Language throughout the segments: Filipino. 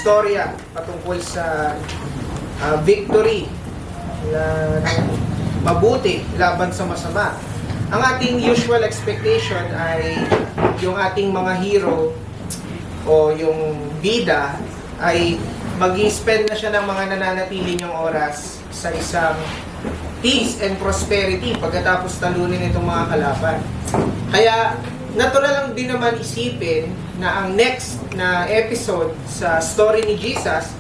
istorya patungkol sa victory na mabuti laban sa masama. Ang ating usual expectation ay yung ating mga hero o yung bida ay mag-i-spend na siya ng mga nananatili niyang oras sa isang peace and prosperity pagkatapos talunin itong mga kalaban. Kaya natural lang din naman isipin na ang next na episode sa story ni Jesus,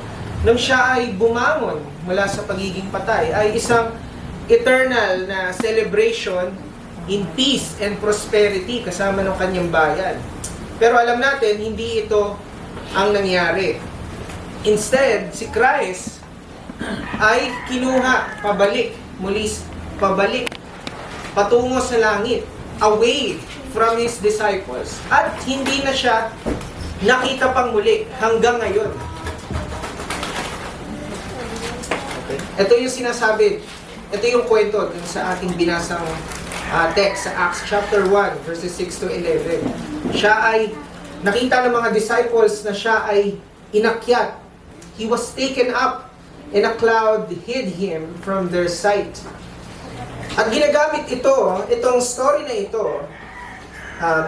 nung siya ay bumangon mula sa pagiging patay, ay isang eternal na celebration in peace and prosperity kasama ng kanyang bayan. Pero alam natin, hindi ito ang nangyari. Instead, si Christ ay kinuha pabalik, patungo sa langit, away from His disciples. At hindi na siya nakita pang muli hanggang ngayon. Okay. Ito yung sinasabi, ito yung kwento dun sa ating binasang text sa Acts chapter 1, verses 6 to 11. Siya ay nakita ng mga disciples na siya ay inakyat. He was taken up and a cloud hid Him from their sight. At ginagamit itong story na ito,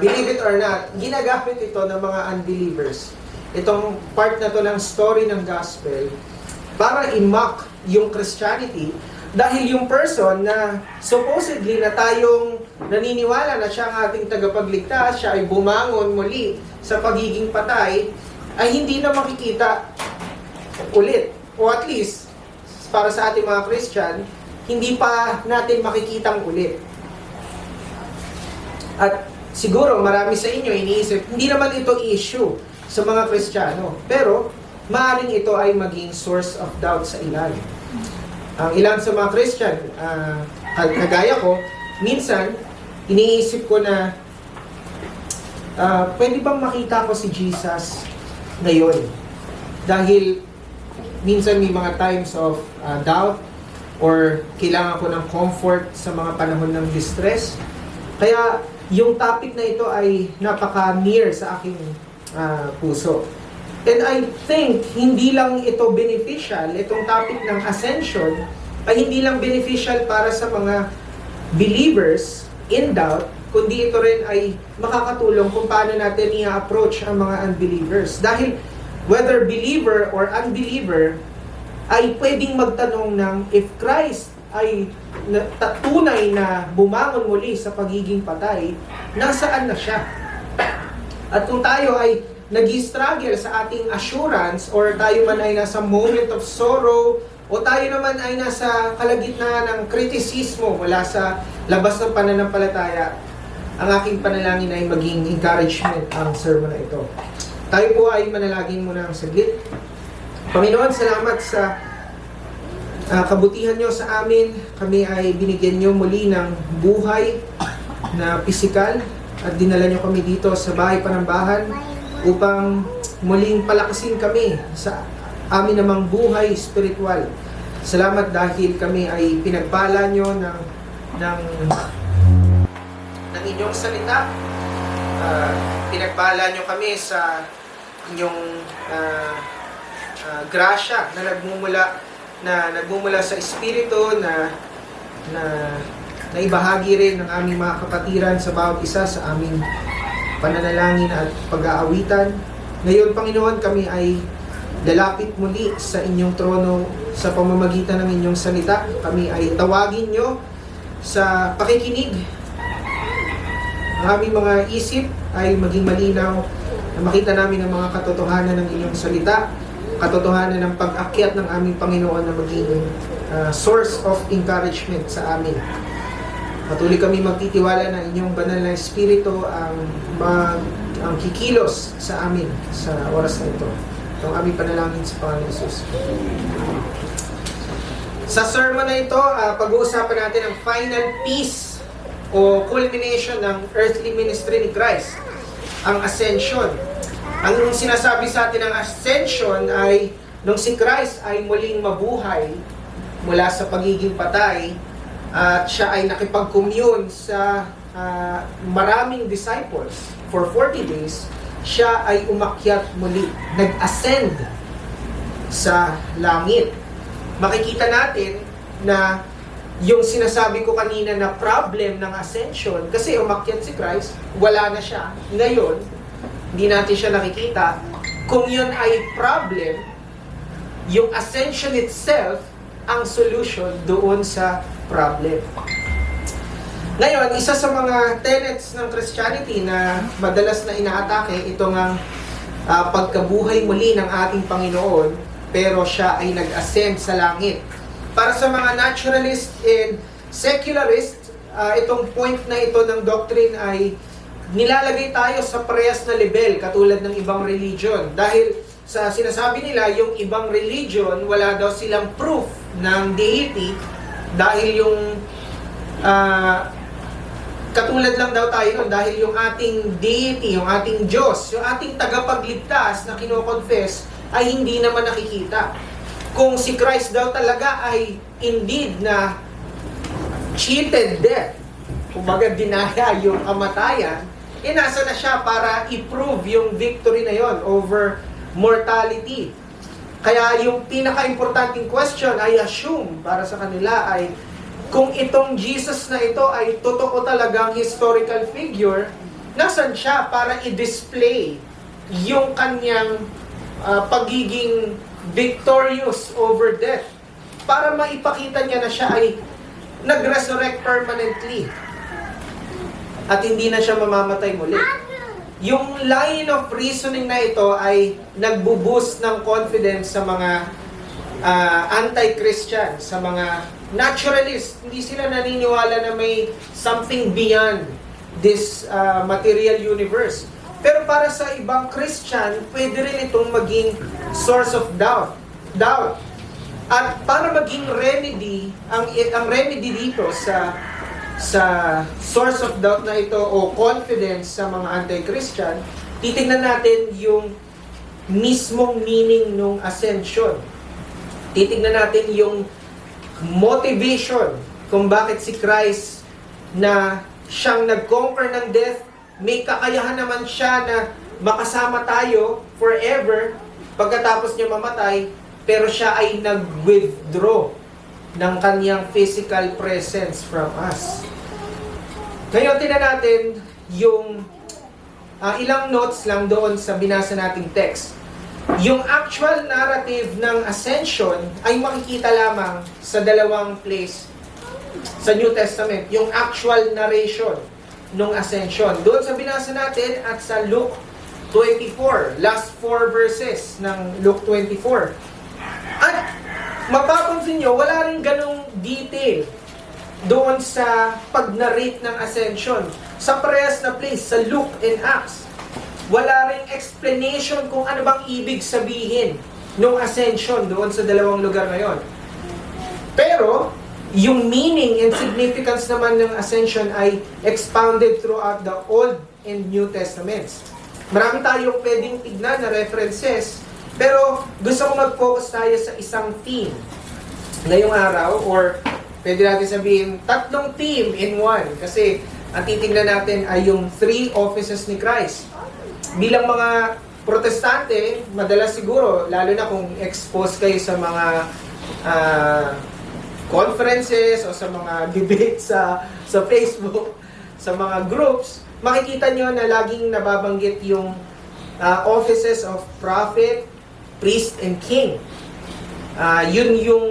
believe it or not, ginagamit ito ng mga unbelievers. Itong part na to ng story ng gospel para i-mock yung Christianity. Dahil yung person na supposedly na tayong naniniwala na siya ang ating tagapagligtas, siya ay bumangon muli sa pagiging patay, ay hindi na makikita ulit. O at least, para sa ating mga Christian, hindi pa natin makikitang ulit. At siguro marami sa inyo iniisip, hindi naman ito issue sa mga Kristiyano. Pero, maaaring ito ay maging source of doubt sa ilan. Ang ilan sa mga Christian, kagaya ko, minsan, iniisip ko na, pwede bang makita ko si Jesus ngayon? Dahil, minsan may mga times of doubt, or kailangan ko ng comfort sa mga panahon ng distress. Kaya, yung topic na ito ay napaka-near sa aking puso. And I think, hindi lang ito beneficial, itong topic ng ascension, ay hindi lang beneficial para sa mga believers in doubt, kundi ito rin ay makakatulong kung paano natin i-approach ang mga unbelievers. Dahil, whether believer or unbeliever, ay pwedeng magtanong ng if Christ ay tunay na bumangon muli sa pagiging patay, nasaan na siya? At kung tayo ay nag-struggle sa ating assurance, or tayo man ay nasa moment of sorrow, o tayo naman ay nasa kalagitnaan ng kritisismo mula sa labas ng pananampalataya, ang aking panalangin ay maging encouragement ang sermon na ito. Tayo po ay manalangin muna ang saglit. Panginoon, salamat sa kabutihan nyo sa amin. Kami ay binigyan nyo muli ng buhay na pisikal at dinala nyo kami dito sa bahay panambahan upang muling palakasin kami sa amin namang buhay spiritual. Salamat dahil kami ay pinagpala nyo ng inyong salita. Pinagpala nyo kami sa inyong grasya na nagmumula sa Espiritu na ibahagi rin ng aming mga kapatiran sa bawat isa sa aming pananalangin at pag-aawitan. Ngayon, Panginoon, kami ay lalapit muli sa inyong trono sa pamamagitan ng inyong salita. Kami ay tawagin nyo sa pakikinig. Ang aming mga isip ay maging malinaw na makita namin ang mga katotohanan ng inyong salita, katotohanan ng pag-akyat ng aming Panginoon na maging source of encouragement sa amin. Patuloy kami magtitiwala na inyong banal na Espiritu ang kikilos sa amin sa oras na ito. Ito ang aming panalangin sa Panginoon Jesus. Sa sermon na ito, pag-uusapan natin ang final piece o culmination ng earthly ministry ni Christ, ang ascension. Ang sinasabi sa atin ng ascension ay nung si Christ ay muling mabuhay mula sa pagiging patay, at siya ay nakipag-commune sa maraming disciples for 40 days, siya ay umakyat muli, nag-ascend sa langit. Makikita natin na yung sinasabi ko kanina na problem ng ascension, kasi umakyat si Christ, wala na siya. Ngayon, hindi natin siya nakikita. Kung yun ay problem, yung ascension itself ang solution doon sa problem. Ngayon, isa sa mga tenets ng Christianity na madalas na inaatake, ito nga pagkabuhay muli ng ating Panginoon, pero siya ay nag-ascend sa langit. Para sa mga naturalist and secularist, itong point na ito ng doctrine ay nilalagay tayo sa parehas na level katulad ng ibang religion. Dahil sa sinasabi nila, yung ibang religion, wala daw silang proof ng deity dahil yung katulad lang daw tayo nun, dahil yung ating deity, yung ating Diyos, yung ating tagapagligtas na kino-confess ay hindi naman nakikita. Kung si Christ daw talaga ay indeed na cheated death, kumbaga dinaya yung kamatayan, nasa na siya para i-prove yung victory na yon over mortality. Kaya yung pinaka-importanting question, I assume, para sa kanila ay kung itong Jesus na ito ay totoo talagang historical figure, nasan siya para i-display yung kanyang pagiging victorious over death, para maipakita niya na siya ay nag-resurrect permanently at hindi na siya mamamatay muli. Yung line of reasoning na ito ay nagbo-boost ng confidence sa mga anti-Christian, sa mga naturalist. Hindi sila naniniwala na may something beyond this material universe. Pero para sa ibang Christian, pwede rin itong maging source of doubt. At para maging remedy, ang remedy dito sa source of doubt na ito o confidence sa mga anti-Christian, titingnan natin yung mismong meaning ng ascension. Titingnan natin yung motivation kung bakit si Christ na siyang nag-conquer ng death, may kakayahan naman siya na makasama tayo forever pagkatapos niya mamatay, pero siya ay nag-withdraw ng kanyang physical presence from us. Ngayon, tingnan natin yung ilang notes lang doon sa binasa nating text. Yung actual narrative ng ascension ay makikita lamang sa dalawang place sa New Testament. Yung actual narration ng ascension. Doon sa binasa natin at sa Luke 24, last 4 verses ng Luke 24. At mapapansin nyo, wala rin ganong detail doon sa pag-narrate ng ascension. Sa parehas na place, sa Luke and Acts, wala ring explanation kung ano bang ibig sabihin ng ascension doon sa dalawang lugar na yon. Pero, yung meaning and significance naman ng ascension ay expounded throughout the Old and New Testaments. Marami tayong pwedeng tignan na references, pero gusto ko mag-focus tayo sa isang theme ngayong araw, or pwede natin sabihin, tatlong theme in one. Kasi ang titignan natin ay yung 3 offices ni Christ. Bilang mga Protestante, madalas siguro, lalo na kung exposed kayo sa mga conferences o sa mga debates sa Facebook, sa mga groups, makikita nyo na laging nababanggit yung offices of prophet, priest, and king. Yun yung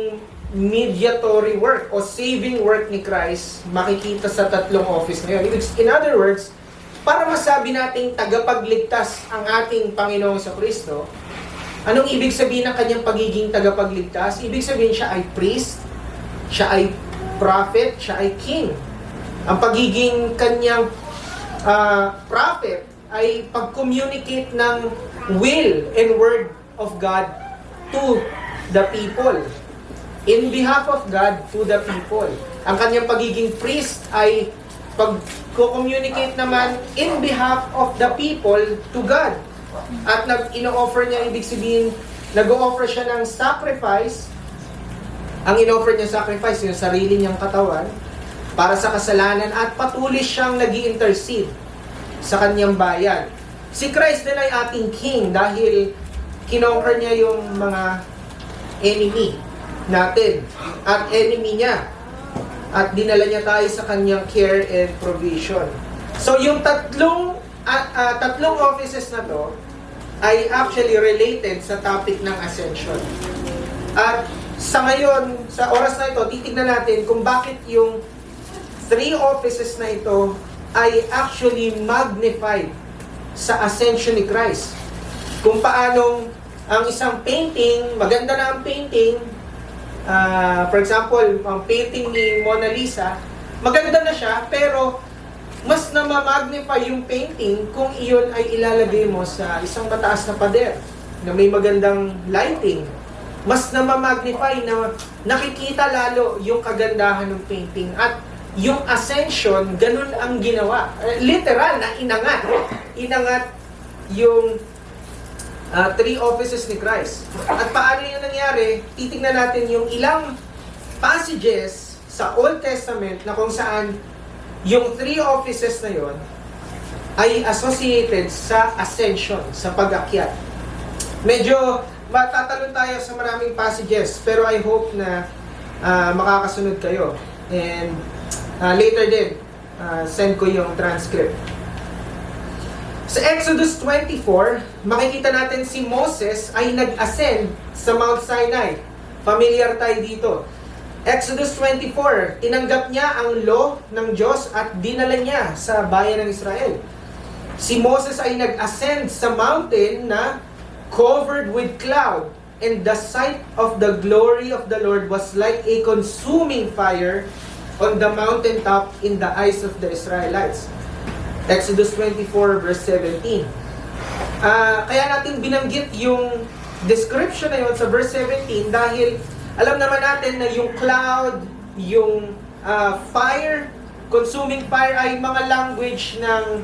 mediatory work o saving work ni Christ, makikita sa tatlong office na yun. In other words, para masabi nating tagapagligtas ang ating Panginoong Kristo, anong ibig sabihin ng kanyang pagiging tagapagligtas? Ibig sabihin siya ay priest, siya ay prophet, siya ay king. Ang pagiging kanyang prophet ay pag-communicate ng will and word of God to the people. In behalf of God to the people. Ang kanyang pagiging priest ay pag-communicate naman in behalf of the people to God. At ino-offer niya, ibig sabihin, nag-o-offer siya ng sacrifice. Ang in-offer niya sacrifice, yung sarili niyang katawan, para sa kasalanan, at patuloy siyang nag-i-intercede sa kanyang bayan. Si Christ din ay ating king dahil kinonquer niya yung mga enemy natin at enemy niya. At dinala niya tayo sa kanyang care and provision. So yung tatlong offices na to ay actually related sa topic ng ascension. At sa ngayon, sa oras na ito, titignan natin kung bakit yung 3 offices na ito ay actually magnified sa ascension ni Christ. Kung paanong ang isang painting, maganda na ang painting, for example, ang painting ni Mona Lisa, maganda na siya, pero mas namamagnify yung painting kung iyon ay ilalagay mo sa isang mataas na pader na may magandang lighting. Mas namamagnify na nakikita lalo yung kagandahan ng painting. At yung ascension, ganun ang ginawa. Literal na inangat yung 3 offices ni Christ. At paano yun nangyari? Titignan natin yung ilang passages sa Old Testament na kung saan yung 3 offices na yon ay associated sa ascension, sa pag-akyat. Medyo matatalon tayo sa maraming passages, pero I hope na makakasunod kayo. And later din, send ko yung transcript. Sa Exodus 24, makikita natin si Moses ay nag-ascend sa Mount Sinai. Familiar tayo dito. Exodus 24, tinanggap niya ang law ng Diyos at dinala niya sa bayan ng Israel. Si Moses ay nag-ascend sa mountain na covered with cloud, and the sight of the glory of the Lord was like a consuming fire on the mountaintop in the eyes of the Israelites. Exodus 24 verse 17. Kaya natin binanggit yung description na yun sa verse 17 dahil alam naman natin na yung cloud, yung fire, consuming fire ay mga language ng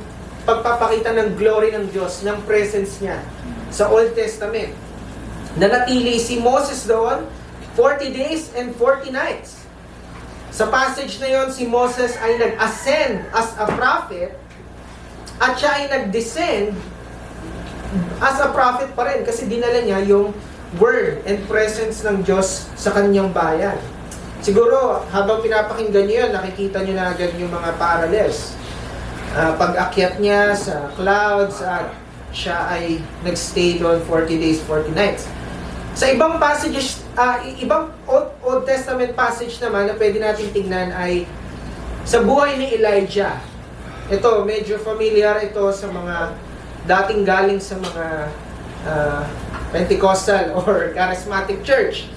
pagpapakita ng glory ng Diyos, ng presence niya sa Old Testament. Nanatili si Moses doon 40 days and 40 nights. Sa passage na yon, si Moses ay nag-ascend as a prophet at siya ay nag-descend as a prophet pa rin kasi dinala niya yung word and presence ng Diyos sa kanyang bayan. Siguro, habang pinapakinggan niyo yan, nakikita niyo na agad yung mga parallels. Pag-akyat niya sa clouds at siya ay nag-stay doon 40 days, 40 nights. Sa ibang passages, ibang Old Testament passage naman na pwede natin tingnan ay sa buhay ni Elijah. Ito, medyo familiar ito sa mga dating galing sa mga Pentecostal or Charismatic Church.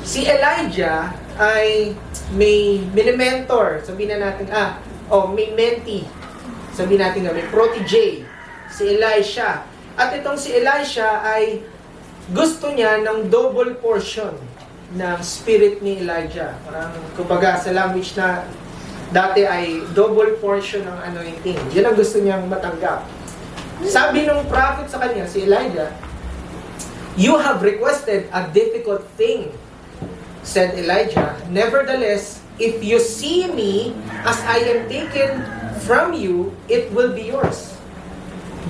Si Elijah ay may mini-mentor, sabihin na natin, may mentee, sabihin natin na may protege, si Elisha. At itong si Elisha ay gusto niya ng double portion ng spirit ni Elijah. Parang, kumbaga, sa language na dati ay double portion ng anointing. Yun ang gusto niyang matanggap. Sabi ng prophet sa kanya, si Elijah, "You have requested a difficult thing," said Elijah. "Nevertheless, if you see me as I am taken from you, it will be yours.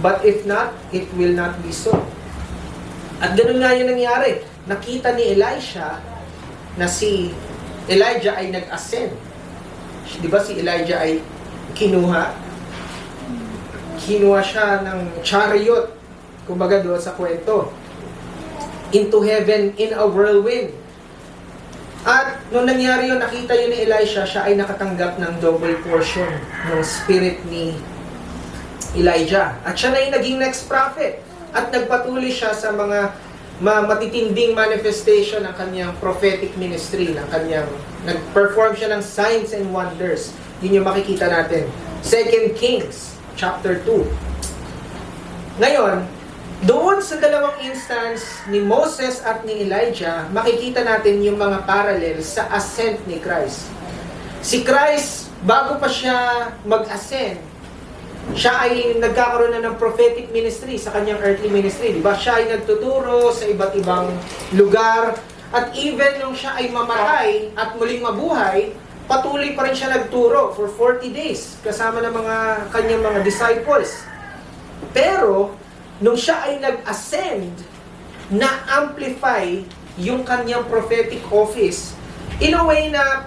But if not, it will not be so." At ganun nga yung nangyari. Nakita ni Elisha na si Elijah ay nag-ascend. Di ba si Elijah ay kinuha siya ng chariot, kumbaga doon sa kwento, into heaven in a whirlwind. At nung nangyari yun, nakita yun ni Elisha, siya ay nakatanggap ng double portion ng spirit ni Elijah. At siya na yung naging next prophet. At nagpatuloy siya sa mga matitinding manifestation ng kanyang prophetic ministry, nag-perform siya ng signs and wonders. Yun yung makikita natin. 2 Kings, chapter 2. Ngayon, doon sa dalawang instance ni Moses at ni Elijah, makikita natin yung mga parallel sa ascent ni Christ. Si Christ, bago pa siya mag-ascend, siya ay nagkakaroon na ng prophetic ministry sa kanyang earthly ministry. Diba? Siya ay nagtuturo sa iba't ibang lugar. At even nung siya ay mamatay at muling mabuhay, patuloy pa rin siya nagturo for 40 days kasama ng mga kanyang mga disciples. Pero, nung siya ay nag-ascend, na-amplify yung kanyang prophetic office in a way na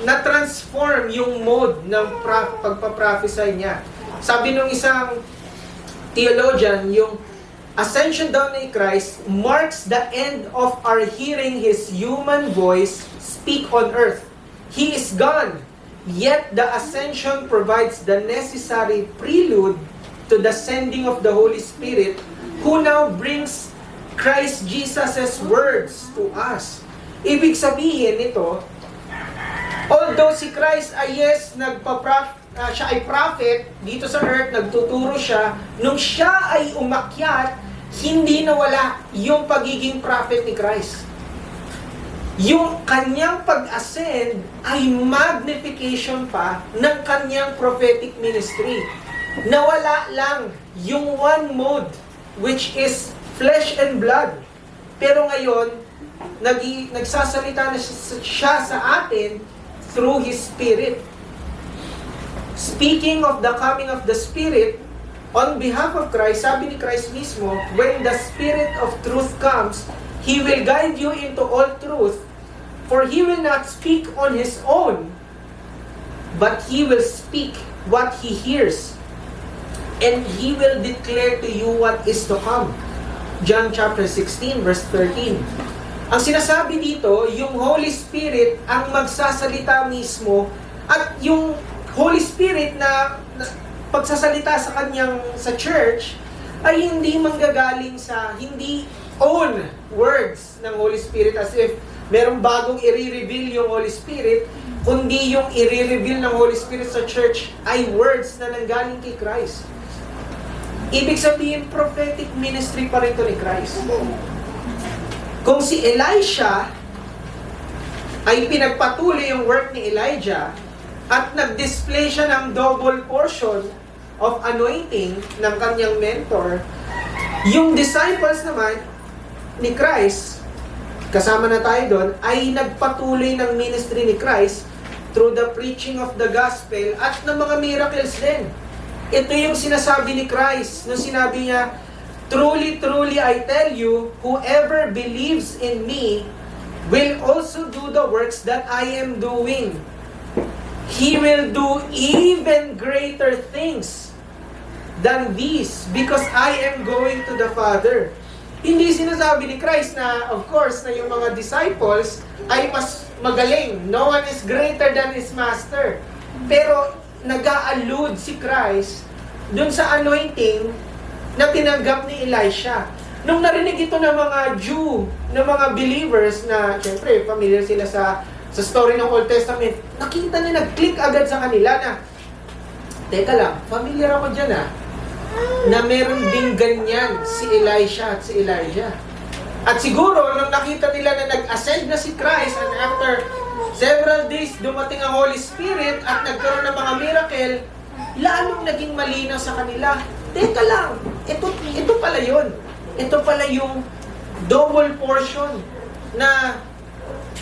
na-transform yung mode ng pagpaprophesy niya. Sabi nung isang theologian, yung ascension down ni Christ marks the end of our hearing His human voice speak on earth. He is gone, yet the ascension provides the necessary prelude to the sending of the Holy Spirit, who now brings Christ Jesus' words to us. Ibig sabihin nito, although si Christ ay siya ay prophet dito sa earth, nagtuturo siya, nung siya ay umakyat, hindi nawala yung pagiging prophet ni Christ. Yung kanyang pag-ascend ay magnification pa ng kanyang prophetic ministry. Nawala lang yung one mode, which is flesh and blood. Pero ngayon, nagsasalita na siya sa atin through His Spirit. Speaking of the coming of the Spirit, on behalf of Christ, sabi ni Christ mismo, when the Spirit of truth comes, He will guide you into all truth, for He will not speak on His own, but He will speak what He hears, and He will declare to you what is to come. John chapter 16, verse 13. Ang sinasabi dito, yung Holy Spirit ang magsasalita mismo, at yung Holy Spirit na pagsasalita sa church ay hindi manggagaling sa hindi own words ng Holy Spirit as if merong bagong i-reveal yung Holy Spirit, kundi yung i-reveal ng Holy Spirit sa church ay words na nanggaling kay Christ. Ibig sabihin, prophetic ministry pa rin to ni Christ. Kung si Elisha ay pinagpatuloy yung work ni Elijah at nag-display siya ng double portion of anointing ng kanyang mentor, yung disciples naman ni Christ, kasama na tayo doon, ay nagpatuloy ng ministry ni Christ through the preaching of the gospel at ng mga miracles din. Ito yung sinasabi ni Christ, nung sinabi niya, truly, truly, I tell you, whoever believes in me will also do the works that I am doing. He will do even greater things than these because I am going to the Father. Hindi sinasabi ni Christ na, of course, na yung mga disciples ay mas magaling. No one is greater than his master. Pero nag-a-allude si Christ dun sa anointing na tinanggap ni Elisha. Nung narinig ito ng mga Jew, ng mga believers na, syempre, familiar sila sa story ng Old Testament, nakita niya, nag-click agad sa kanila na, teka lang, familiar ako dyan na meron ding ganyan si Elisha at si Elijah. At siguro, nung nakita nila na nag-ascend na si Christ and after several days dumating ang Holy Spirit at nagkaroon ng mga miracle, lalong naging malinaw sa kanila, teka lang, ito pala yun. Ito pala yung double portion na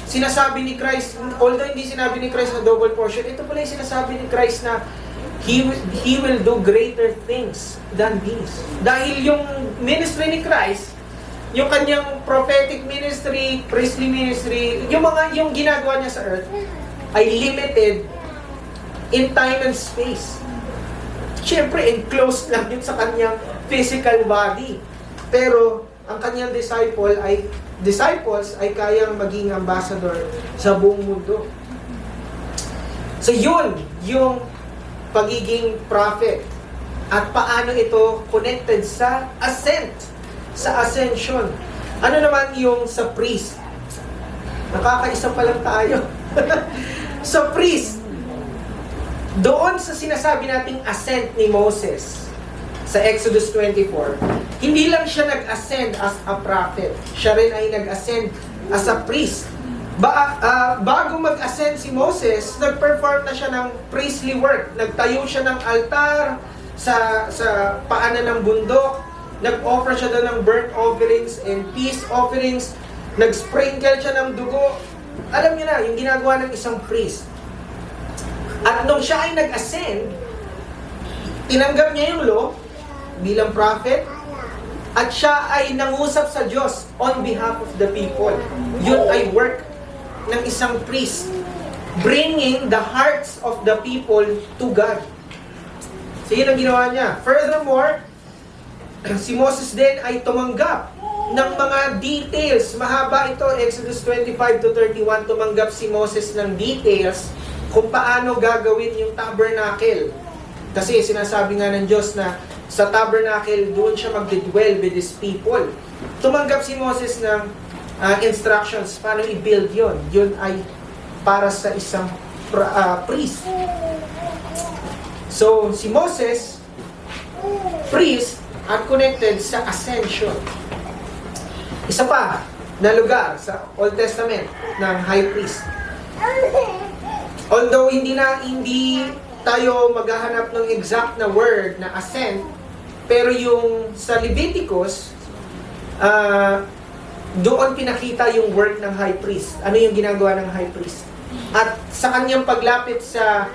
sinasabi ni Christ, although hindi sinabi ni Christ na double portion, ito pala yung sinasabi ni Christ na He will do greater things than these. Dahil yung ministry ni Christ, yung kanyang prophetic ministry, priestly ministry, yung ginagawa niya sa earth, ay limited in time and space. Siyempre, enclosed lang yun sa kanyang physical body. Pero, ang kanyang disciples ay kayang maging ambassador sa buong mundo. So, yun, yung pagiging prophet. At paano ito connected sa ascent, sa ascension. Ano naman yung sa priest? Nakakaisa pa lang tayo. Sa priest, doon sa sinasabi nating ascent ni Moses sa Exodus 24, hindi lang siya nag-ascend as a prophet, siya rin ay nag-ascend as a priest. Bago mag-ascend si Moses, nag-perform na siya ng priestly work. Nagtayo siya ng altar sa paanan ng bundok, nag-offer siya doon ng burnt offerings and peace offerings, nag-sprinkle siya ng dugo. Alam niyo na, yung ginagawa ng isang priest. At nung siya ay nag-ascend, tinanggap niya yung law bilang prophet, At siya ay nangusap sa Diyos on behalf of the people. Yun ay work ng isang priest. Bringing the hearts of the people to God. So yun ang ginawa niya. Furthermore, si Moses din ay tumanggap ng mga details. Mahaba ito, Exodus 25 to 31, tumanggap si Moses ng details kung paano gagawin yung tabernacle. Kasi sinasabi nga ng Diyos na sa tabernacle, doon siya magdidwell with His people. Tumanggap si Moses ng instructions paano i-build yon. Yun ay para sa isang priest. So, si Moses, priest, at connected sa ascension. Isa pa na lugar sa Old Testament ng high priest. Although hindi tayo maghahanap ng exact na word na ascent, pero yung sa Leviticus, doon pinakita yung work ng high priest. Ano yung ginagawa ng high priest? At sa kanyang paglapit sa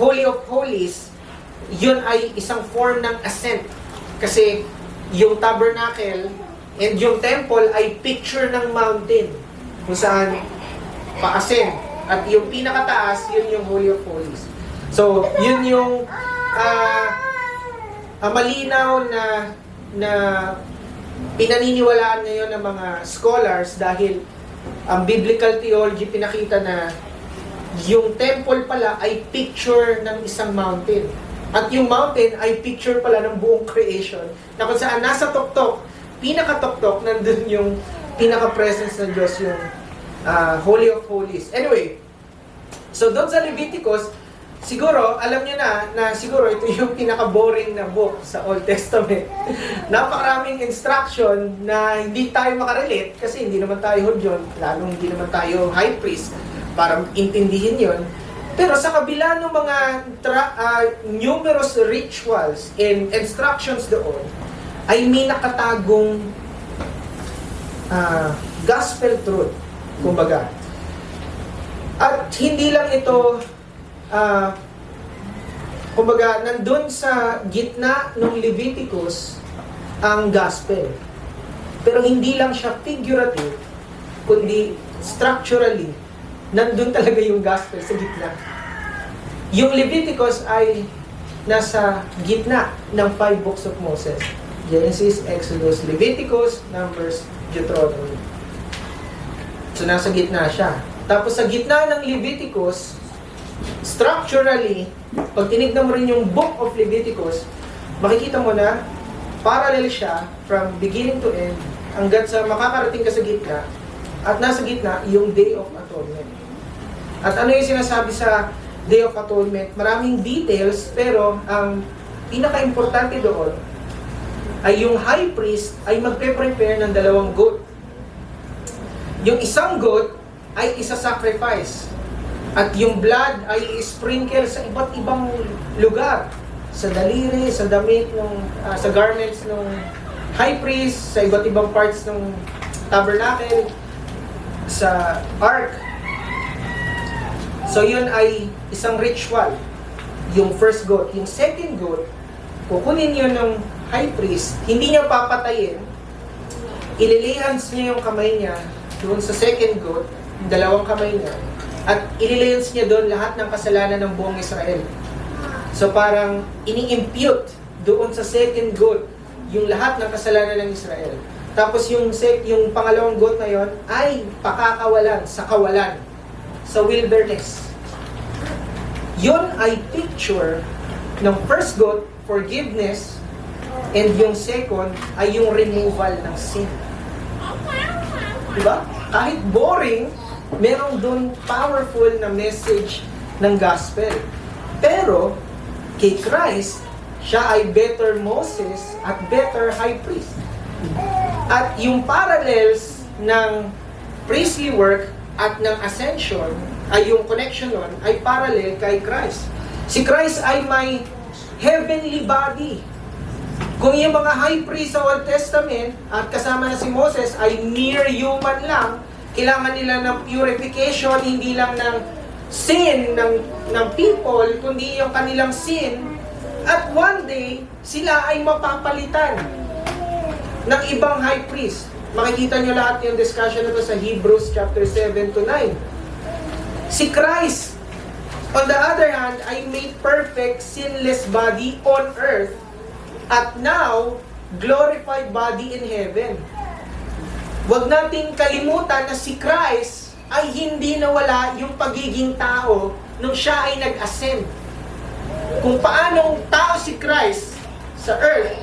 Holy of Holies, yun ay isang form ng ascent. Kasi yung tabernacle and yung temple ay picture ng mountain kung saan pa-ascend. At yung pinakataas, yun yung Holy of Holies. So, yun yung malinaw na pinaniniwalaan ngayon ng mga scholars dahil ang biblical theology pinakita na yung temple pala ay picture ng isang mountain. At yung mountain ay picture pala ng buong creation na kung saan nasa tuktok, pinakatoktok, nandun yung pinaka-presence ng Diyos, yung Holy of Holies. Anyway, so doon sa Leviticus, siguro, alam niyo na siguro ito yung pinaka-boring na book sa Old Testament. Napakaraming instruction na hindi tayo makarelate kasi hindi naman tayo Hudyon, lalong hindi naman tayo high priest para intindihin yon. Pero sa kabila ng mga numerous rituals and instructions doon, ay may nakatagong gospel truth, kumbaga. At hindi lang ito kumbaga, nandun sa gitna ng Leviticus ang gospel. Pero hindi lang siya figurative, kundi structurally, nandun talaga yung gospel sa gitna. Yung Leviticus ay nasa gitna ng 5 books of Moses. Genesis, Exodus, Leviticus, Numbers, Deuteronomy. So, nasa gitna siya. Tapos sa gitna ng Leviticus, structurally, pag tinignan mo rin yung book of Leviticus, makikita mo na parallel siya from beginning to end hanggang sa makakarating ka sa gitna at nasa gitna yung Day of Atonement. At ano yung sinasabi sa Day of Atonement? Maraming details, pero ang pinaka-importante doon ay yung high priest ay magpe-prepare ng 2 goat. Yung isang goat ay isa-sacrifice. At yung blood ay sprinkle sa iba't ibang lugar. Sa daliri, sa damit, sa garments ng high priest, sa iba't ibang parts ng tabernacle, sa ark. So yun ay isang ritual. Yung first goat. Yung second goat, kukunin yun ng high priest, hindi niya papatayin, ililihans niya yung kamay niya doon sa second goat, yung 2 kamay niya, at ililihans niya doon lahat ng kasalanan ng buong Israel. So parang ini-impute doon sa second goat yung lahat ng kasalanan ng Israel. Tapos yung pangalawang goat na yon ay pakakawalan sa kawalan, sa wilderness. Yun ay picture ng first goat, forgiveness, and yung second ay yung removal ng sin. Diba? Kahit boring, meron dun powerful na message ng gospel. Pero, kay Christ, siya ay better Moses at better high priest. At yung parallels ng priestly work at ng ascension, ay yung connection nun, ay parallel kay Christ. Si Christ ay may heavenly body. Kung yung mga high priest sa Old Testament at kasama na si Moses ay mere human lang, kailangan nila ng purification, hindi lang ng sin ng people, kundi yung kanilang sin. At one day, sila ay mapapalitan ng ibang high priest. Makikita nyo lahat yung discussion na to sa Hebrews chapter 7 to 9. Si Christ, on the other hand, ay made perfect, sinless body on earth, at now, glorified body in heaven. Huwag nating kalimutan na si Christ ay hindi nawala yung pagiging tao nung siya ay nag-ascend. Kung paanong tao si Christ sa earth,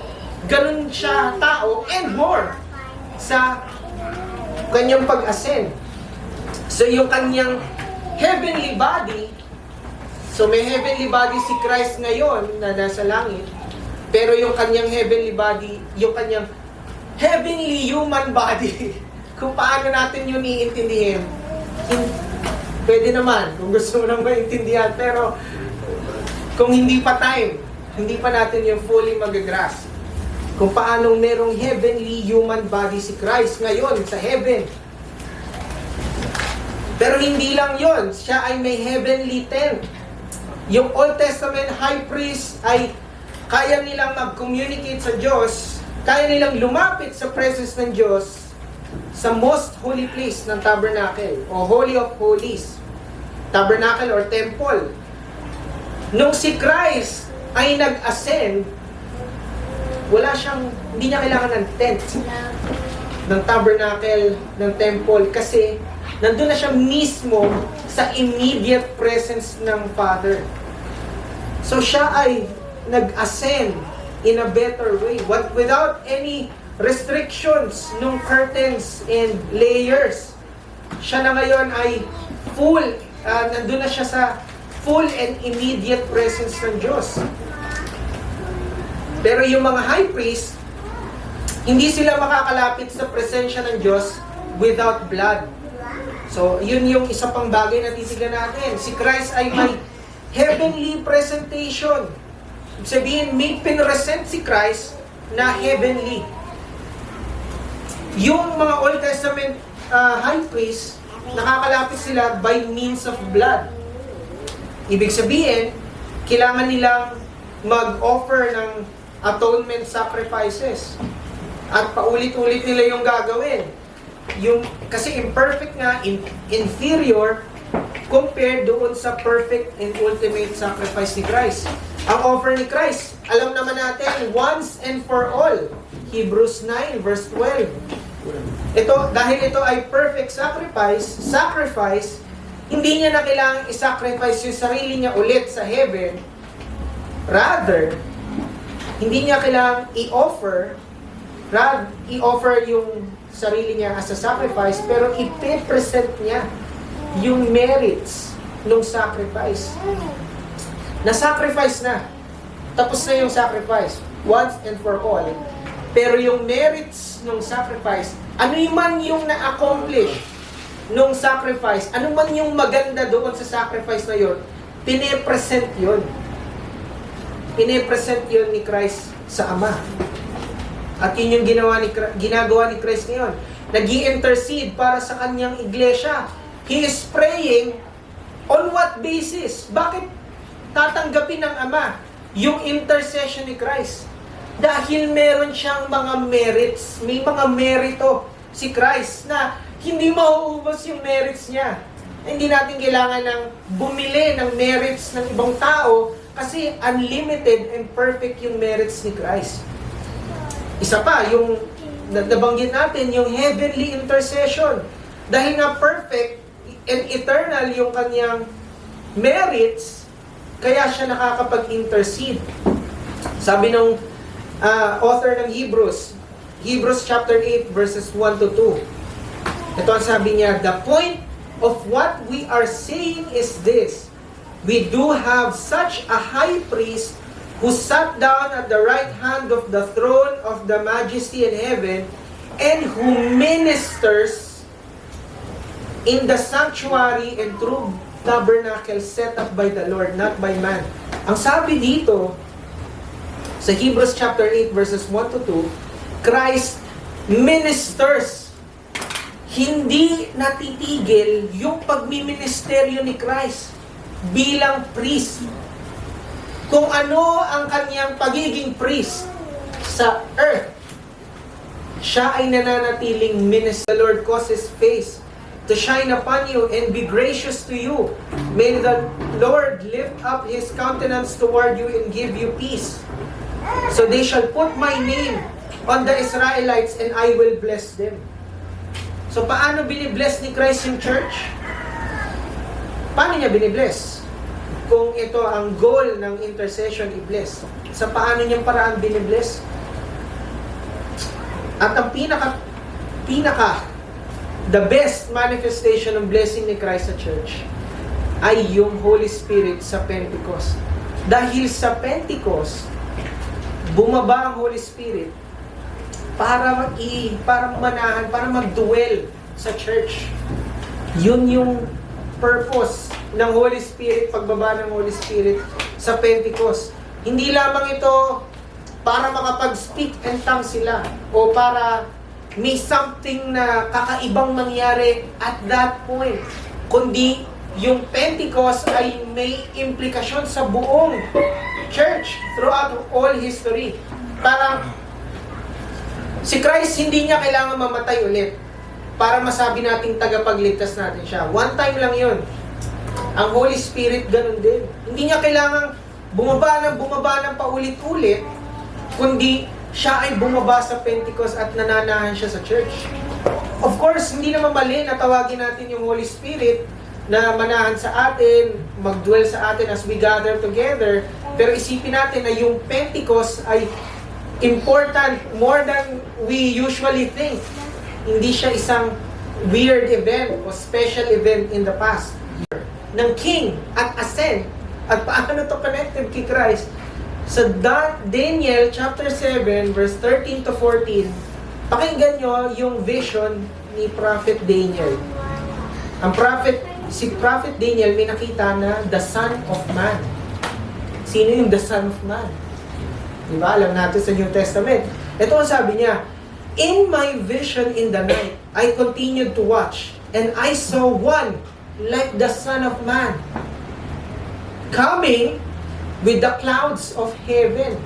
ganun siya tao and more sa kanyang pag-ascend. So yung kanyang heavenly body, so may heavenly body si Christ ngayon na nasa langit, pero yung kanyang heavenly body, yung kanyang heavenly human body, kung paano natin yun iintindihin, pwede naman, kung gusto mo nang maintindihan, pero kung hindi pa time, hindi pa natin yung fully mag-grasp kung paano merong heavenly human body si Christ ngayon sa heaven. Pero hindi lang yon, siya ay may heavenly tent. Yung Old Testament high priest ay kaya nilang mag-communicate sa Diyos, kaya nilang lumapit sa presence ng Diyos sa most holy place ng tabernacle o Holy of Holies, tabernacle or temple. Nung si Christ ay nag-ascend, hindi niya kailangan ng tent, ng tabernacle, ng temple, kasi nandun na siya mismo sa immediate presence ng Father. So siya ay nag-ascend in a better way, without any restrictions nung curtains and layers. Siya na ngayon ay full, nandun na siya sa full and immediate presence ng Diyos. Pero yung mga high priest, hindi sila makakalapit sa presensya ng Diyos without blood. So, yun yung isa pang bagay na titignan natin. Si Christ ay may heavenly presentation. Ibig sabihin, may pinresent si Christ na heavenly. Yung mga Old Testament high priest, nakakalapit sila by means of blood. Ibig sabihin, kailangan nilang mag-offer ng atonement sacrifices. At paulit-ulit nila yung gagawin. Kasi imperfect nga, inferior, compared doon sa perfect and ultimate sacrifice ni Christ. Ang offer ni Christ, alam naman natin, once and for all. Hebrews 9 verse 12. Dahil ito ay perfect sacrifice, hindi niya na kailangang i-sacrifice yung sarili niya ulit sa heaven. Rather, hindi niya kailangang i-offer yung sarili niya as a sacrifice, pero i-present niya yung merits ng sacrifice. Na-sacrifice na. Tapos na yung sacrifice. Once and for all. Pero yung merits ng sacrifice, ano man yung na-accomplish nung sacrifice, ano man yung maganda doon sa sacrifice na yun, pine-present yun. Pine-present yun ni Christ sa Ama. At yun yung ginagawa ni Christ ngayon. Nag-i-intercede para sa kanyang iglesia. He is praying on what basis? Bakit tatanggapin ng Ama yung intercession ni Christ? Dahil meron siyang mga merits, may mga merito si Christ na hindi mauubos yung merits niya. Hindi natin kailangan ng bumili ng merits ng ibang tao kasi unlimited and perfect yung merits ni Christ. Isa pa, yung nabanggit natin, yung heavenly intercession. Dahil nga perfect and eternal yung kanyang merits, kaya siya nakakapag-intercede. Sabi ng author ng Hebrews chapter 8 verses 1 to 2. Ito ang sabi niya, the point of what we are saying is this: we do have such a high priest who sat down at the right hand of the throne of the majesty in heaven, and who ministers in the sanctuary and true tabernacle set up by the Lord, not by man. Ang sabi dito, sa Hebrews chapter 8 verses 1 to 2, Christ ministers. Hindi natitigil yung pagmiministeryo ni Christ bilang priest. Kung ano ang kanyang pagiging priest sa earth, siya ay nananatiling minister. The Lord cause His face to shine upon you and be gracious to you. May the Lord lift up His countenance toward you and give you peace. So they shall put my name on the Israelites and I will bless them. So paano binibless ni Christ yung church? Paano niya binibless? Kung ito ang goal ng intercession, i-bless. Sa paano niyang paraan binibless? At ang the best manifestation ng blessing ni Christ sa church ay yung Holy Spirit sa Pentecost. Dahil sa Pentecost, bumaba ang Holy Spirit para manahan, para mag-dwell sa church. Yun yung purpose ng Holy Spirit, pagbaba ng Holy Spirit sa Pentecost. Hindi lamang ito para makapag-speak and tongue sila o para may something na kakaibang mangyari at that point. Kundi yung Pentecost ay may implikasyon sa buong church throughout all history. Parang si Christ hindi niya kailangan mamatay ulit para masabi nating tagapagligtas natin siya. One time lang yun. Ang Holy Spirit ganun din. Hindi niya kailangan bumaba ng paulit-ulit, kundi siya ay bumaba sa Pentecost at nananahan siya sa church. Of course, hindi naman mali na tawagin natin yung Holy Spirit na manahan sa atin, mag-dwell sa atin as we gather together. Pero isipin natin na yung Pentecost ay important more than we usually think. Hindi siya isang weird event o special event in the past. Ng King at Ascend. At paano to connected kay Christ? Sa Daniel chapter 7 verse 13 to 14, pakinggan nyo yung vision ni Prophet Daniel. Si Prophet Daniel may nakita na the Son of Man. Sino yung the Son of Man? Diba? Alam natin sa New Testament. Ito ang sabi niya, "In my vision in the night, I continued to watch, and I saw one like the Son of Man, coming with the clouds of heaven.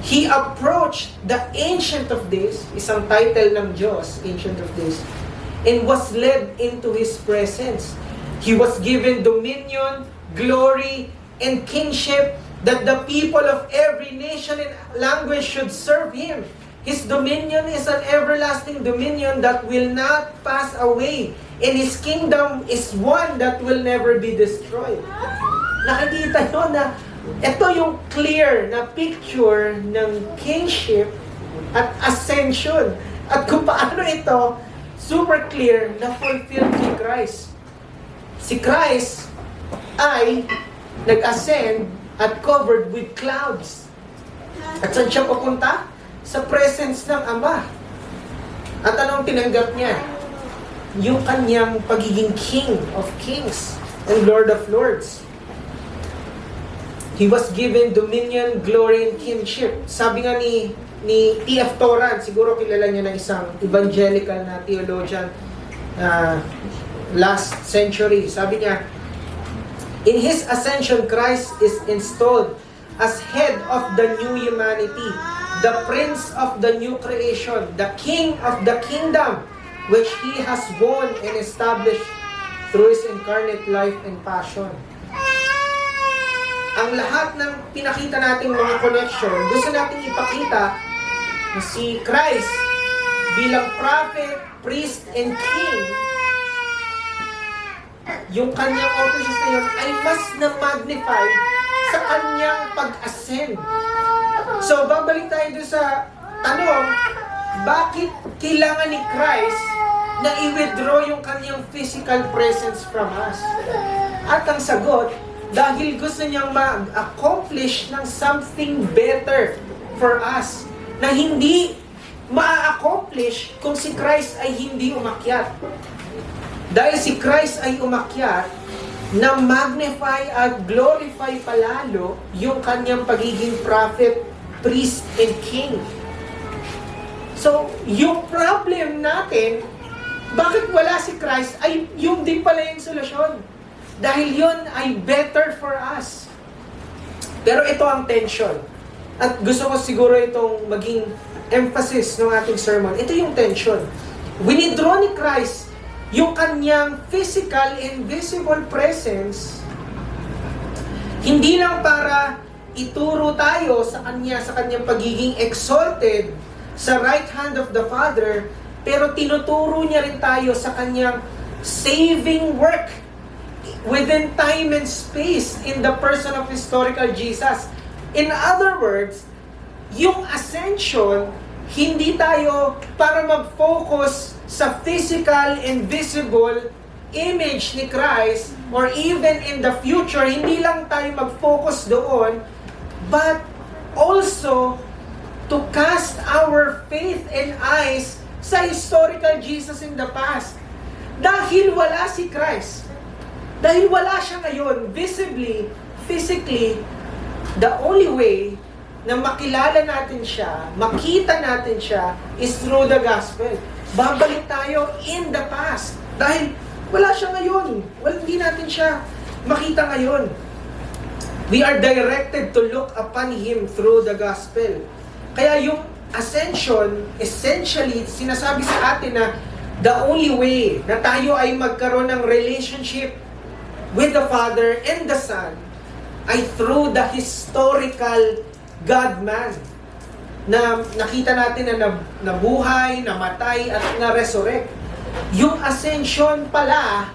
He approached the Ancient of Days," isang title ng Diyos, Ancient of Days, "and was led into His presence. He was given dominion, glory, and kingship, that the people of every nation and language should serve Him. His dominion is an everlasting dominion that will not pass away, and His kingdom is one that will never be destroyed." Nakikita nyo na ito yung clear na picture ng kingship at ascension. At kung paano ito, super clear na fulfilled kay Christ. Si Christ ay nag-ascend at covered with clouds. At saan siya pupunta? Sa presence ng Ama. At anong tinanggap niya? Yung kanyang pagiging King of Kings and Lord of Lords. He was given dominion, glory, and kingship. Sabi nga ni T.F. Toran, siguro kilala niyo na isang evangelical na theologian last century. Sabi niya, "In His ascension, Christ is installed as head of the new humanity, the prince of the new creation, the king of the kingdom, which He has won and established through His incarnate life and passion." Ang lahat ng pinakita nating mga connection, gusto nating ipakita na si Christ bilang prophet, priest, and king, yung kanyang offices na yun ay mas na-magnify sa kanyang pag-ascend. So, babalik tayo doon sa tanong, bakit kailangan ni Christ na i-withdraw yung kanyang physical presence from us? At ang sagot, dahil gusto niyang ma-accomplish ng something better for us na hindi ma-accomplish kung si Christ ay hindi umakyat. Dahil si Christ ay umakyat, na magnify at glorify palalo yung kanyang pagiging prophet, priest, and king. So, yung problem natin, bakit wala si Christ, ay yung din pala yung solusyon. Dahil yun ay better for us. Pero ito ang tension. At gusto ko siguro itong maging emphasis ng ating sermon. Ito yung tension. Winidraw ni Christ yung kanyang physical and visible presence, hindi lang para ituro tayo sa kanyang pagiging exalted sa right hand of the Father, pero tinuturo niya rin tayo sa kanyang saving work within time and space in the person of historical Jesus. In other words, yung ascension, hindi tayo para mag-focus sa physical and visible image ni Christ, or even in the future, hindi lang tayo mag-focus doon, but also to cast our faith and eyes sa historical Jesus in the past. Dahil wala si Christ, dahil wala siya ngayon, visibly, physically, the only way na makilala natin siya, makita natin siya, is through the gospel. Babalik tayo in the past. Dahil wala siya ngayon. Hindi natin siya makita ngayon. We are directed to look upon Him through the gospel. Kaya yung ascension, essentially, sinasabi sa atin na the only way na tayo ay magkaroon ng relationship with the Father and the Son ay through the historical God-man na nakita natin na nabuhay, namatay, at na-resurrect. Yung ascension pala,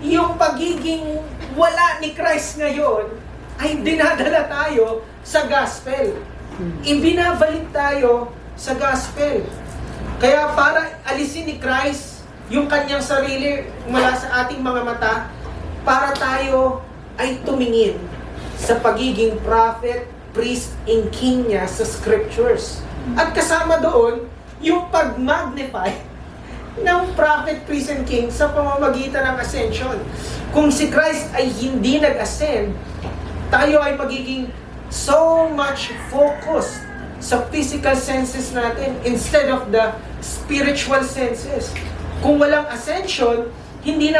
yung pagiging wala ni Christ ngayon, ay dinadala tayo sa gospel. Ibinabalik tayo sa gospel. Kaya para alisin ni Christ yung kanyang sarili mula sa ating mga mata, para tayo ay tumingin sa pagiging prophet, priest, and king niya sa scriptures. At kasama doon, yung pag-magnify ng prophet, priest, and king sa pamamagitan ng ascension. Kung si Christ ay hindi nag-ascend, tayo ay magiging so much focused sa physical senses natin instead of the spiritual senses. Kung walang ascension, hindi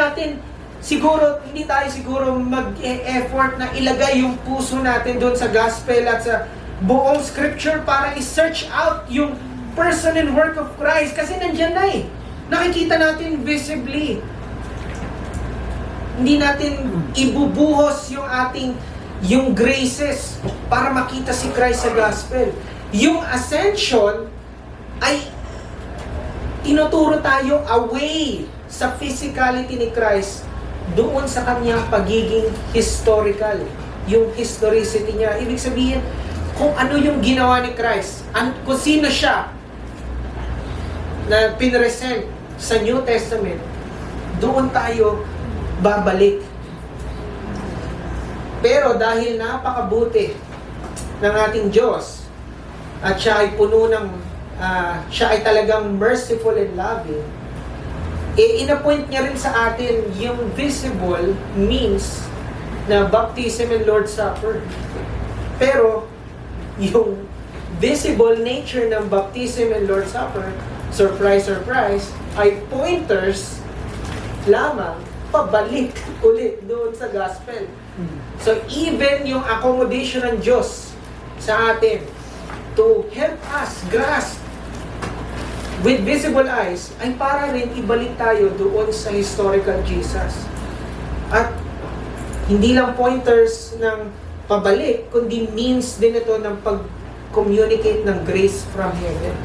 tayo siguro mag-effort na ilagay yung puso natin doon sa gospel at sa buong scripture para i-search out yung person and work of Christ. Kasi nandyan na eh. Nakikita natin visibly. Hindi natin ibubuhos yung graces para makita si Christ sa gospel. Yung ascension ay tinuturo tayo away sa physicality ni Christ doon sa kanyang pagiging historical, yung historicity niya. Ibig sabihin, kung ano yung ginawa ni Christ, kung sino siya na pinresent sa New Testament, doon tayo babalik. Pero dahil napakabuti ng ating Diyos, at siya ay puno ng, siya ay talagang merciful and loving, inappoint niya rin sa atin yung visible means na baptism and Lord's Supper. Pero, yung visible nature ng baptism and Lord's Supper, surprise, surprise, ay pointers lamang pabalik ulit doon sa gospel. So, even yung accommodation ng Diyos sa atin to help us grasp with visible eyes, ay para rin ibalik tayo doon sa historical Jesus. At hindi lang pointers ng pabalik, kundi means din ito ng pag-communicate ng grace from heaven.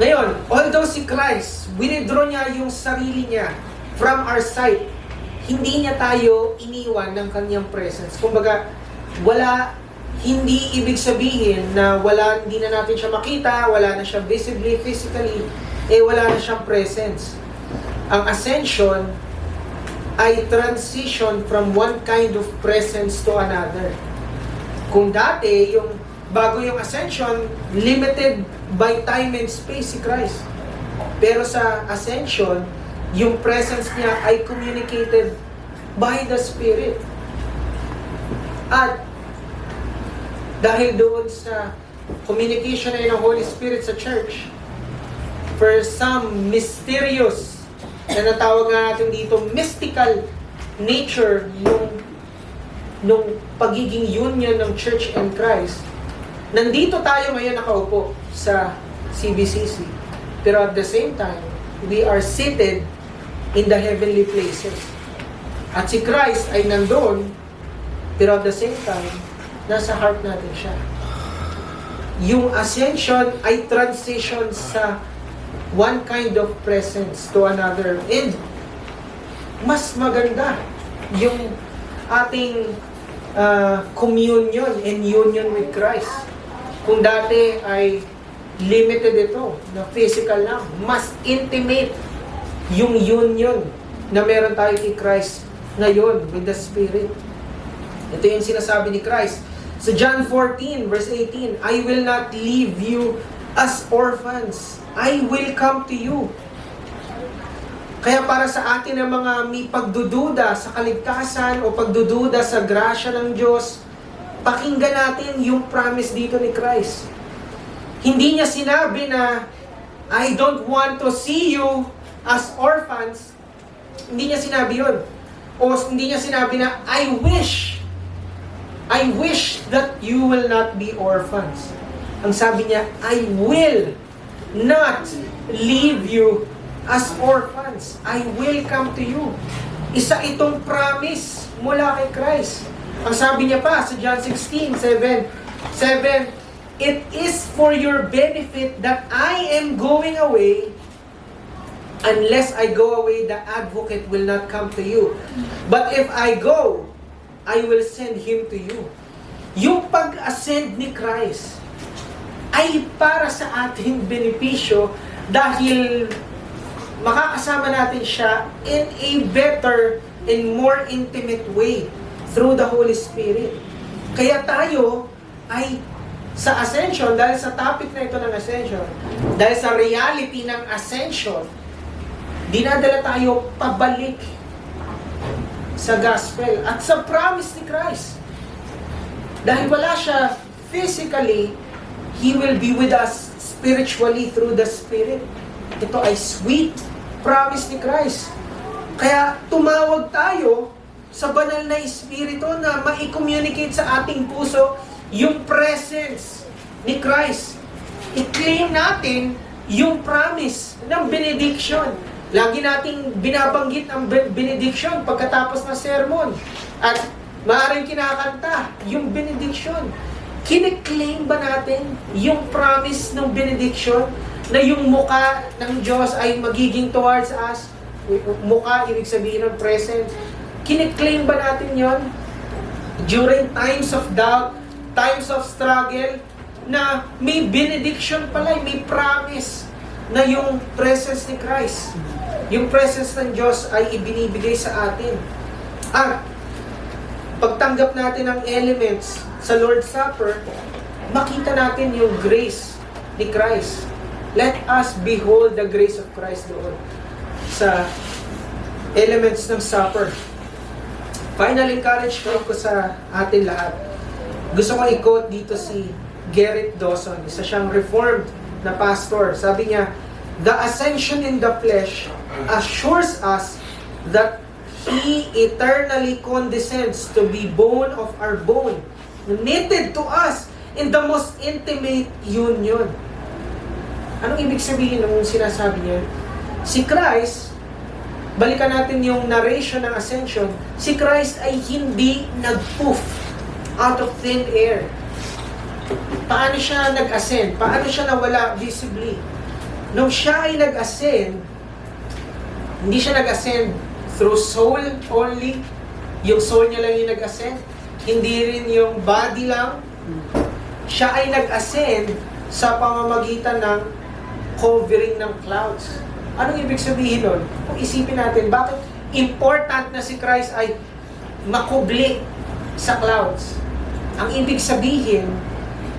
Ngayon, although si Christ, winidraw niya yung sarili niya from our sight, hindi niya tayo iniwan ng kanyang presence. Kumbaga, hindi ibig sabihin na hindi na natin siya makita, wala na siya visibly, physically, wala na siyang presence. Ang ascension ay transition from one kind of presence to another. Kung dati, bago yung ascension, limited by time and space si Christ. Pero sa ascension, yung presence niya ay communicated by the Spirit. At dahil doon sa communication na ng Holy Spirit sa church, for some mysterious, na natawag nga natin dito, mystical nature nung pagiging union ng church and Christ, Nandito tayo ngayon nakaupo sa CBCC. Pero at the same time, we are seated in the heavenly places. At si Christ ay nandun, pero at the same time, nasa heart natin siya. Yung ascension ay transition sa one kind of presence to another. And mas maganda yung ating communion and union with Christ. Kung dati ay limited ito, na physical lang, mas intimate yung union na meron tayo kay Christ ngayon with the Spirit. Ito yung sinasabi ni Christ. Sa John 14, verse 18, I will not leave you as orphans. I will come to you. Kaya para sa atin ang mga may pagdududa sa kaligtasan o pagdududa sa grasya ng Diyos, pakinggan natin yung promise dito ni Christ. Hindi niya sinabi na, I don't want to see you as orphans. Hindi niya sinabi yun. O hindi niya sinabi na, I wish that you will not be orphans. Ang sabi niya, I will not leave you as orphans. I will come to you. Isa itong promise mula kay Christ. Ang sabi niya pa sa John 16:7, it is for your benefit that I am going away. Unless I go away, the advocate will not come to you. But if I go, I will send him to you. Yung pag-ascend ni Christ ay para sa ating benepisyo dahil makakasama natin siya in a better and more intimate way through the Holy Spirit. Kaya tayo ay sa ascension, dahil sa topic na ito ng ascension, dahil sa reality ng ascension, dinadala tayo pabalik sa gospel at sa promise ni Christ. Dahil wala siya physically, He will be with us spiritually through the Spirit. Ito ay sweet promise ni Christ. Kaya tumawag tayo sa banal na Espiritu na ma-communicate sa ating puso yung presence ni Christ. I-claim natin yung promise ng benediction. Lagi nating binabanggit ang benediction pagkatapos ng sermon. At maaaring kinakanta yung benediction. Kine-claim ba natin yung promise ng benediction na yung muka ng Diyos ay magiging towards us? Muka, ibig sabihin ng presence. Kine-claim ba natin yon during times of doubt, times of struggle, na may benediction pala, may promise na yung presence ni Christ, yung presence ng Diyos ay ibinibigay sa atin. At pagtanggap natin ng elements sa Lord's Supper, makita natin yung grace ni Christ. Let us behold the grace of Christ doon sa elements ng supper. Final encouragement ko sa atin lahat. Gusto ko i-quote dito si Gerrit Dawson, isa siyang reformed na pastor. Sabi niya, the ascension in the flesh assures us that He eternally condescends to be bone of our bone, knitted to us in the most intimate union. Anong ibig sabihin ng sinasabi niya? Si Christ, balikan natin yung narration ng ascension, si Christ ay hindi nag-poof out of thin air. Paano siya nag-ascend? Paano siya nawala visibly? Nung siya ay nag-ascend, hindi siya nag-ascend through soul only. Yung soul niya lang yung nag-ascend. Hindi rin yung body lang. Siya ay nag-ascend sa pamamagitan ng covering ng clouds. Anong ibig sabihin nun? Kung isipin natin, bakit important na si Christ ay makubli sa clouds? Ang ibig sabihin,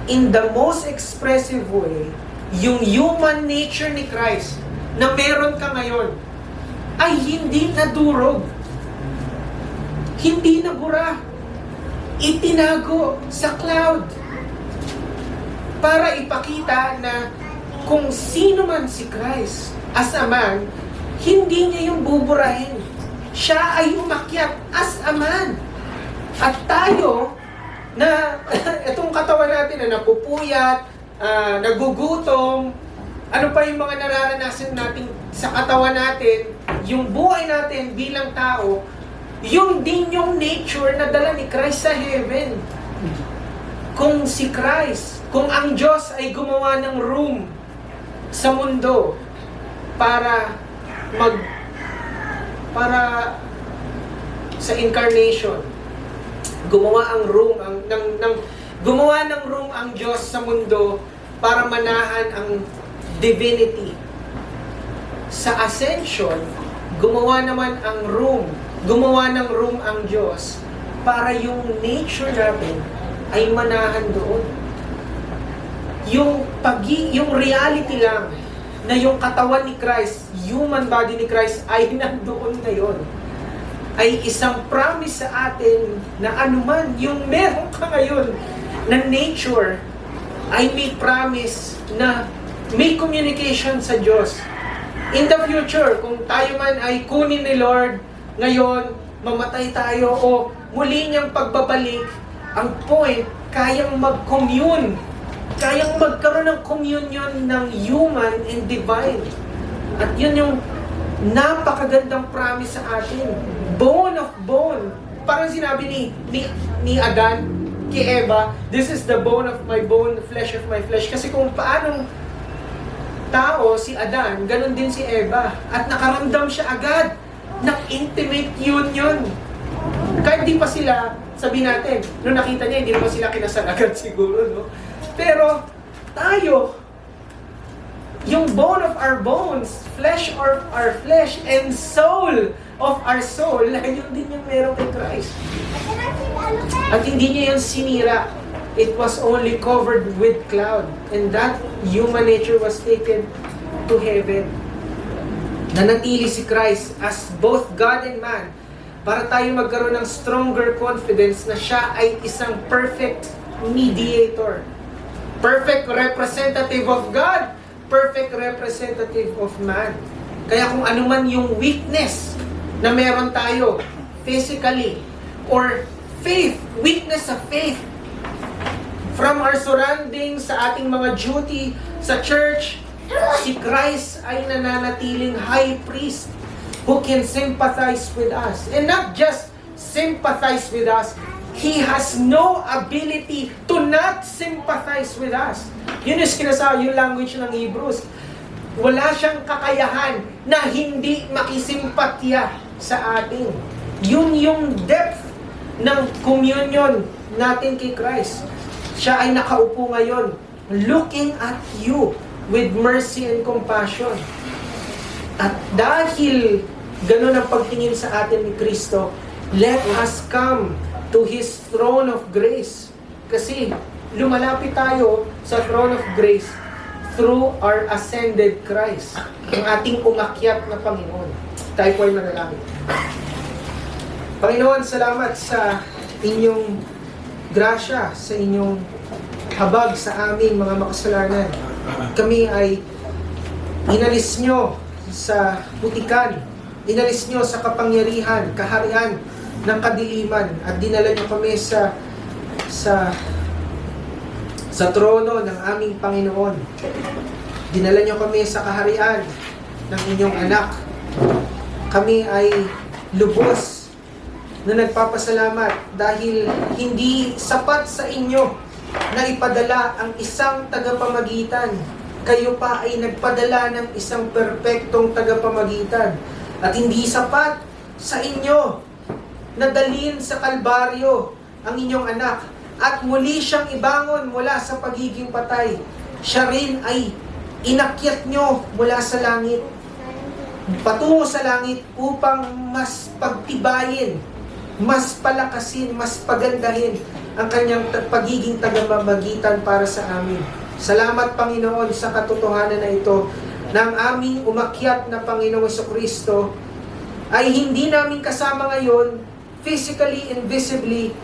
in the most expressive way, yung human nature ni Christ na meron ka ngayon ay hindi nadurog, hindi nabura, itinago sa cloud para ipakita na kung sino man si Christ as a man, hindi niya yung buburahin. Siya ay umakyat as a man. At tayo, na itong katawan natin na napupuyat, nagugutom, ano pa yung mga nararanasan natin sa katawan natin, yung buhay natin bilang tao, yung din yung nature na dala ni Christ sa heaven. Kung si Christ, kung ang Diyos ay gumawa ng room sa mundo para sa incarnation, gumawa ng room ang Diyos sa mundo para manahan ang divinity. Sa ascension, gumawa ng room ang Diyos para yung nature natin ay manahan doon. Yung reality lang na yung katawan ni Christ, human body ni Christ ay nandoon ngayon, ay isang promise sa atin na anuman yung meron ka ngayon na nature ay may promise na may communication sa Diyos. In the future, kung tayo man ay kunin ni Lord ngayon, mamatay tayo o muli niyang pagbabalik, ang point, kayang mag-commune, kayang magkaroon ng communion ng human and divine. At yun yung napakagandang promise sa atin. Bone of bone. Parang sinabi ni Adan kay Eva, this is the bone of my bone, flesh of my flesh. Kasi kung paanong tao si Adan, ganun din si Eva. At nakaramdam siya agad ng intimate union. Kahit di pa sila, sabihin natin, nung nakita niya, hindi naman sila kinasal agad siguro, no? Pero tayo, yung bone of our bones, flesh of our flesh, and soul of our soul, yun din yung meron kay Christ. At hindi niya yun sinira. It was only covered with cloud. And that human nature was taken to heaven. Nanatili si Christ as both God and man para tayo magkaroon ng stronger confidence na siya ay isang perfect mediator. Perfect representative of God, perfect representative of man. Kaya kung ano man yung weakness na meron tayo, physically, or faith, weakness of faith, from our surroundings, sa ating mga duty, sa church, si Christ ay nananatiling high priest who can sympathize with us. And not just sympathize with us, He has no ability to not sympathize with us. Yun yung sinasabi, yung language ng Hebrews. Wala siyang kakayahan na hindi makisimpatya sa atin. Yun yung depth ng communion natin kay Christ. Siya ay nakaupo ngayon, looking at you with mercy and compassion. At dahil ganun ang pagtingin sa atin ni Kristo, let us come to His throne of grace. Kasi lumalapit tayo sa throne of grace through our ascended Christ, ang ating umakyat na Panginoon. Tayo po ay manalangin. Panginoon, salamat sa inyong grasya, sa inyong habag sa aming mga makasalanan. Kami ay inalis nyo sa putikan, inalis nyo sa kapangyarihan, kaharian ng kadiliman, at dinala nyo kami sa trono ng aming Panginoon. Dinala nyo kami sa kaharian ng inyong anak. Kami ay lubos na nagpapasalamat dahil hindi sapat sa inyo na ipadala ang isang tagapamagitan. Kayo pa ay nagpadala ng isang perpektong tagapamagitan. At hindi sapat sa inyo na dalhin sa Kalbaryo ang inyong anak at muli siyang ibangon mula sa pagiging patay. Siya rin ay inakyat nyo mula sa langit, patungo sa langit upang mas pagtibayin, mas palakasin, mas pagandahin ang kanyang pagiging tagapamagitan para sa amin. Salamat, Panginoon, sa katotohanan na ito ng aming umakyat na Panginoong Jesucristo ay hindi namin kasama ngayon physically and visibly,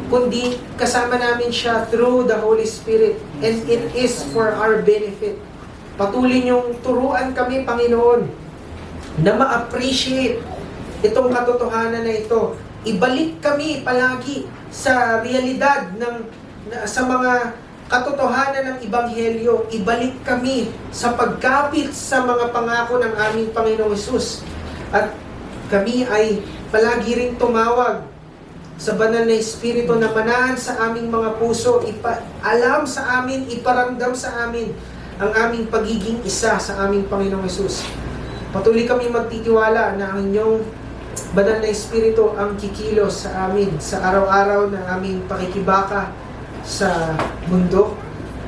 kundi kasama namin siya through the Holy Spirit, and it is for our benefit. Patuloy niyong turuan kami, Panginoon, na ma-appreciate itong katotohanan na ito. Ibalik kami palagi sa realidad sa mga katotohanan ng Ebanghelyo. Ibalik kami sa pagkapit sa mga pangako ng aming Panginoong Hesus. At kami ay palagi ring tumawag sa banal na Espiritu na manahan sa aming mga puso, alam sa amin, iparamdam sa amin ang aming pagiging isa sa aming Panginoong Hesus. Patuloy kami magtitiwala na ang inyong banal na Espiritu ang kikilos sa amin sa araw-araw na aming pakikibaka sa mundo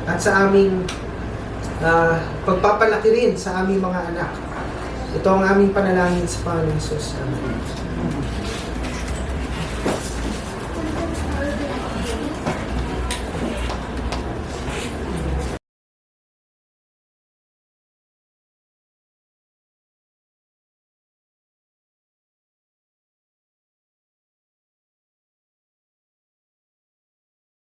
at sa aming pagpapalaki rin sa aming mga anak. Ito ang aming panalangin sa Panginoong Hesus. Amen.